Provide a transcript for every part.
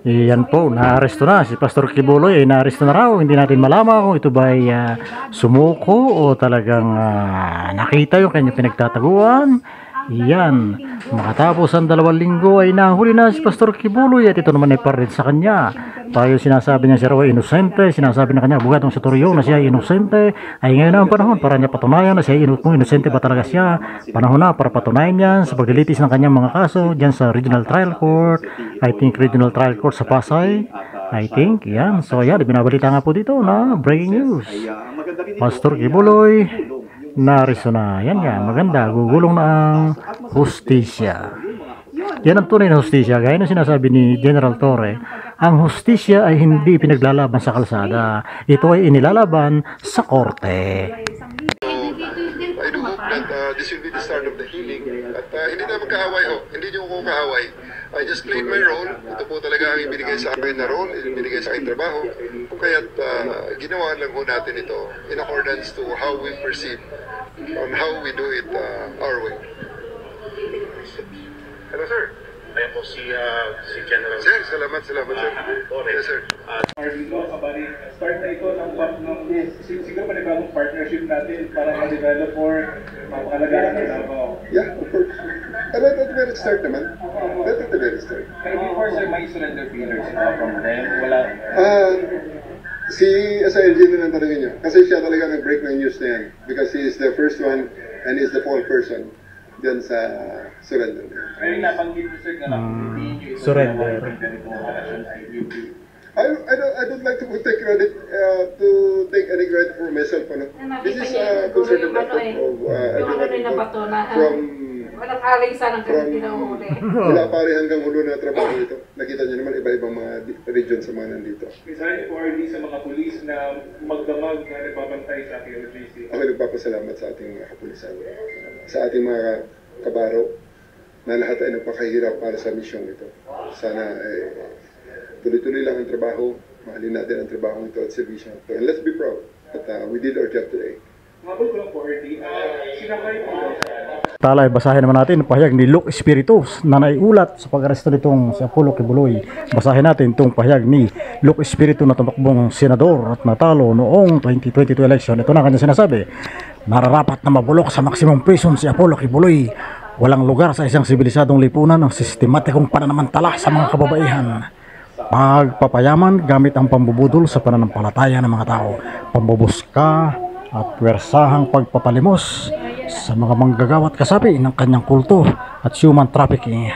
Iyan po, naaresto na si Pastor Kibuloy, ay naaresto na raw. Hindi natin malaman kung ito ba ay sumuko o talagang nakita yung kanyang pinagtataguan. Iyan, makatapos ang 2 linggo ay nahuli na si Pastor Kibuloy at ito naman ay parin sa kanya. Tayo sinasabi niya siya raw ay inosente, sinasabi na kanya bugatong sa Toryo na siya ay inosente. Ay ngayon na ang panahon para niya patunayan na siya ay inosente ba talaga siya. Panahon na para patunayan yan sa paglilitis ng kanyang mga kaso dyan sa Regional Trial Court. I think Regional Trial Court sa Pasay. I think, yan. So yan, binabalita nga po dito na breaking news. Pastor Kibuloy nariso na. Yan yan, maganda. Gugulong na ang hustisya. Yan ang tunay na hustisya. Gaya na sinasabi ni General Torre, ang hustisya ay hindi pinaglalaban sa kalsada. Ito ay inilalaban sa korte. I do hope that this will be the start of the healing. At hindi na magkaaway ho. Hindi niyo ko kaaway. I just played my role. Ito po talaga ang ibinigay sa akin na role, ibinigay sa akin trabaho. Kung kaya't ginawa lang ho natin ito in accordance to how we perceive on how we do it our way. Hello, sir. Ayan po si General. Sir, salamat, sir. Yes, sir. Start na ito ng siguro panibagong partnership natin para ma-develop or mapakalagaan ng Davao. Yeah, of course. Let the very start naman. Let the very start. Pero before sir, may surrender feelers from them? Wala? Si SILG na lang talaga niya. Kasi siya talaga nag-break ng news na yan. Because he is the first one and he is the fourth person dyan sa surrender. Pero nabanggit mo sir na lang, Surrender. I don't like to take credit to take any credit for myself. Ano? This is a concerted effort of everyone from walang alisan ng kasi pinahuli. Wala pare hanggang hulo na trabaho ito. Nakita niyo naman iba-ibang mga region sa mga nandito. Mensahe po RD sa mga pulis na magdamag na nagbabantay sa ating LGC. Ako nagpapasalamat sa ating mga kapulisan, sa ating mga kabaro, na lahat ay nagpakahirap para sa misyong ito. Sana tuloy-tuloy lang ang trabaho, mahalin natin ang trabaho ito at servisyo. And let's be proud that we did our job today. Mabul ko lang po RD, sinakay po Talay, basahin naman natin ang pahayag ni Luke Espiritus na naiulat sa pag-aresto nitong si Apollo Kibuloy. Basahin natin itong pahayag ni Luke Espiritu na tumakbong senador at natalo noong 2022 election. Ito na kanya sinasabi, nararapat na mabulok sa maximum prison si Apollo Kibuloy. Walang lugar sa isang sibilisadong lipunan ng sistematikong pananamantala sa mga kababaihan. Pagpapayaman gamit ang pambubudol sa pananampalataya ng mga tao, pambubuska at pwersahang pagpapalimos sa mga manggagawat kasapi ng kanyang kulto at human trafficking.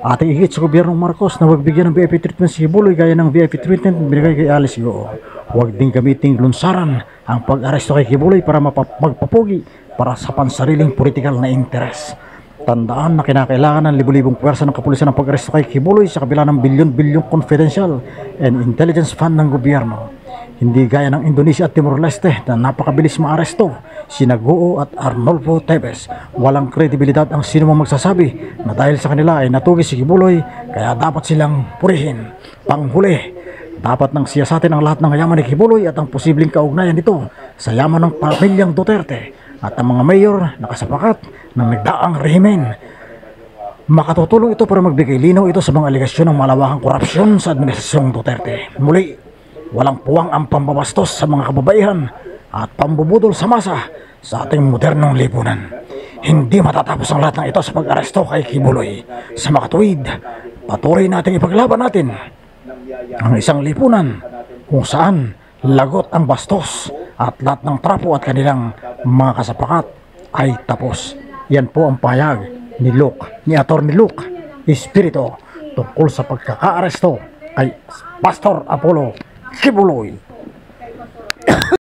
Ating higit sa gobyernong Marcos na huwag bigyan ng VIP treatment si Kibuloy gaya ng VIP treatment binigay kay Alice Go. Huwag din gamiting lunsaran ang pag-aresto kay Kibuloy para magpapugi para sa pansariling politikal na interes. Tandaan na kinakailangan ng libu-libong pwersa ng kapulisan ang pag-aresto kay Kibuloy sa kabila ng bilyon-bilyong confidential and intelligence fund ng gobyerno. Hindi gaya ng Indonesia at Timor-Leste na napakabilis maaresto, sina Goo at Arnolfo Teves. Walang kredibilidad ang sino mang magsasabi na dahil sa kanila ay natugi si Kibuloy, kaya dapat silang purihin. Panghuli, dapat nang siyasatin ang lahat ng yaman ni Kibuloy at ang posibleng kaugnayan nito sa yaman ng pamilyang Duterte at ang mga mayor na kasapakat ng nagdaang rehimen. Makatutulong ito para magbigay linaw ito sa mga aligasyon ng malawakang korupsyon sa administrasyong Duterte. Muli, walang puwang ang pambabastos sa mga kababaihan at pambubudol sa masa sa ating modernong lipunan. Hindi matatapos ang lahat ng ito sa pag-aresto kay Kibuloy. Sa makatuwid, patuloy natin ipaglaban natin ang isang lipunan kung saan lagot ang bastos at lahat ng trapo at kanilang mga kasapakat ay tapos. Yan po ang pahayag ni Atty. Luke Espiritu tungkol sa pagkakaaresto kay Pastor Apollo Kibuloy.